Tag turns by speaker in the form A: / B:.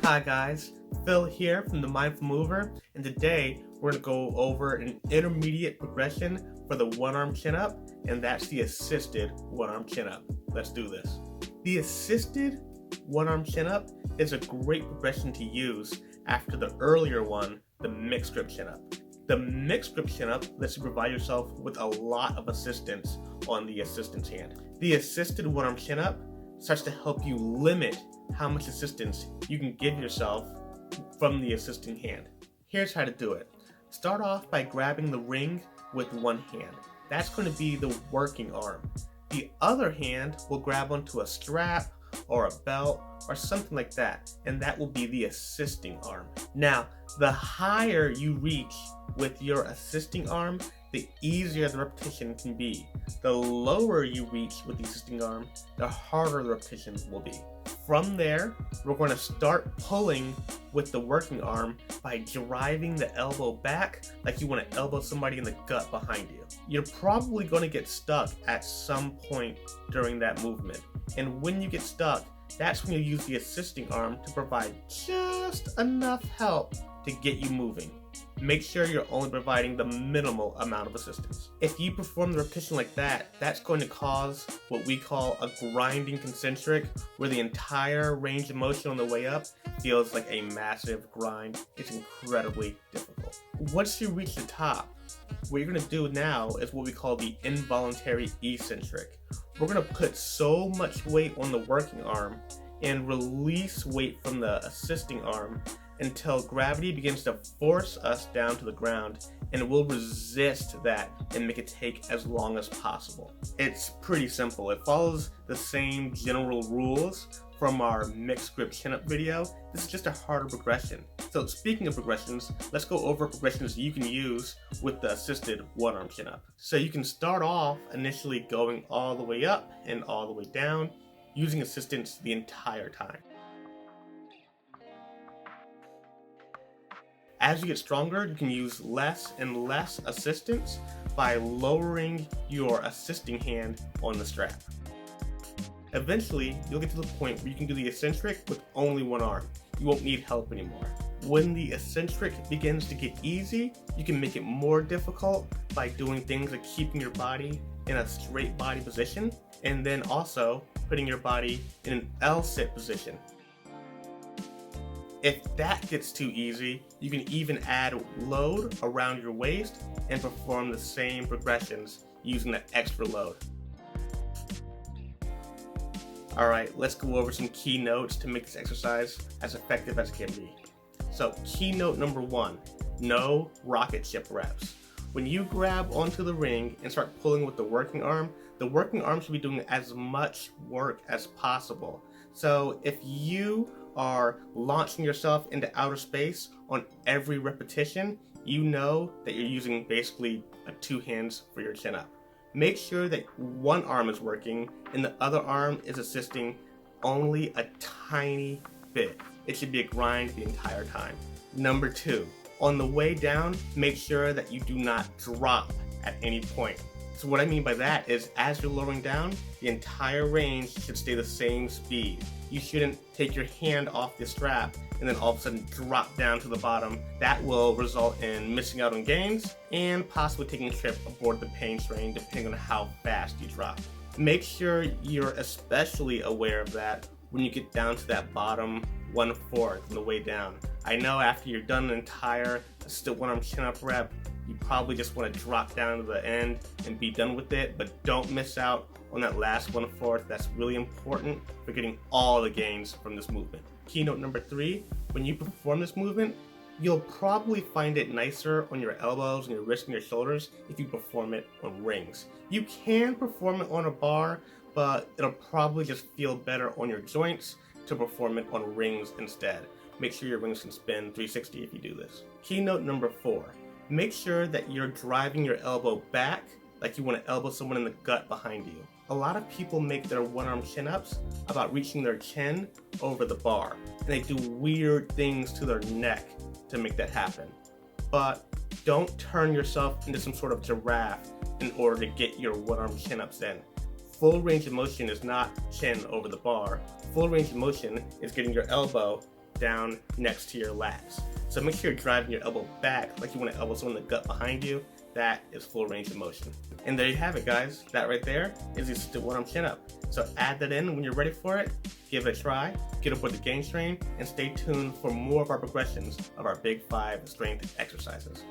A: Hi guys, Phil here from the Mindful Mover, and today we're going to go over an intermediate progression for the one-arm chin-up, and that's the assisted one-arm chin-up. Let's do this. The assisted one-arm chin-up is a great progression to use after the earlier one, the mixed grip chin-up. The mixed grip chin-up lets you provide yourself with a lot of assistance on the assistance hand. The assisted one-arm chin-up starts to help you limit how much assistance you can give yourself from the assisting hand. Here's how to do it. Start off by grabbing the ring with one hand. That's going to be the working arm. The other hand will grab onto a strap or a belt or something like that, and that will be the assisting arm. Now, the higher you reach with your assisting arm, the easier the repetition can be. The lower you reach with the assisting arm, the harder the repetition will be. From there, we're going to start pulling with the working arm by driving the elbow back like you want to elbow somebody in the gut behind you. You're probably going to get stuck at some point during that movement. And when you get stuck, that's when you use the assisting arm to provide just enough help to get you moving. Make sure you're only providing the minimal amount of assistance. If you perform the repetition like that, that's going to cause what we call a grinding concentric, where the entire range of motion on the way up feels like a massive grind. It's incredibly difficult. Once you reach the top, what you're going to do now is what we call the involuntary eccentric. We're going to put so much weight on the working arm and release weight from the assisting arm until gravity begins to force us down to the ground, and we'll resist that and make it take as long as possible. It's pretty simple. It follows the same general rules from our mixed grip chin-up video. This is just a harder progression. So speaking of progressions, let's go over progressions you can use with the assisted one-arm chin-up. So you can start off initially going all the way up and all the way down, using assistance the entire time. As you get stronger, you can use less and less assistance by lowering your assisting hand on the strap. Eventually, you'll get to the point where you can do the eccentric with only one arm. You won't need help anymore. When the eccentric begins to get easy, you can make it more difficult by doing things like keeping your body in a straight body position, and then also putting your body in an L-sit position. If that gets too easy, you can even add load around your waist and perform the same progressions using the extra load. Alright, let's go over some key notes to make this exercise as effective as it can be. So, key note number 1, no rocket ship reps. When you grab onto the ring and start pulling with the working arm should be doing as much work as possible. So if you are launching yourself into outer space on every repetition, you know that you're using basically two hands for your chin up. Make sure that one arm is working and the other arm is assisting only a tiny bit. It should be a grind the entire time. Number 2, on the way down, make sure that you do not drop at any point. So what I mean by that is, as you're lowering down, the entire range should stay the same speed. You shouldn't take your hand off the strap and then all of a sudden drop down to the bottom. That will result in missing out on gains and possibly taking a trip aboard the pain train depending on how fast you drop. Make sure you're especially aware of that when you get down to that bottom 1/4 on the way down. I know after you're done an entire assisted one-arm chin-up rep, you probably just want to drop down to the end and be done with it, but don't miss out on that last 1/4. That's really important for getting all the gains from this movement. Keynote number 3, when you perform this movement, you'll probably find it nicer on your elbows and your wrists and your shoulders if you perform it on rings. You can perform it on a bar, but it'll probably just feel better on your joints to perform it on rings instead. Make sure your rings can spin 360 if you do this. Keynote number 4. Make sure that you're driving your elbow back like you want to elbow someone in the gut behind you. A lot of people make their one-arm chin-ups about reaching their chin over the bar, and they do weird things to their neck to make that happen. But don't turn yourself into some sort of giraffe in order to get your one-arm chin-ups in. Full range of motion is not chin over the bar. Full range of motion is getting your elbow down next to your lats. So make sure you're driving your elbow back like you want to elbow someone in the gut behind you. That is full range of motion. And there you have it, guys. That right there is the assisted one-arm chin-up. So add that in when you're ready for it, give it a try, get aboard the game train, and stay tuned for more of our progressions of our Big 5 strength exercises.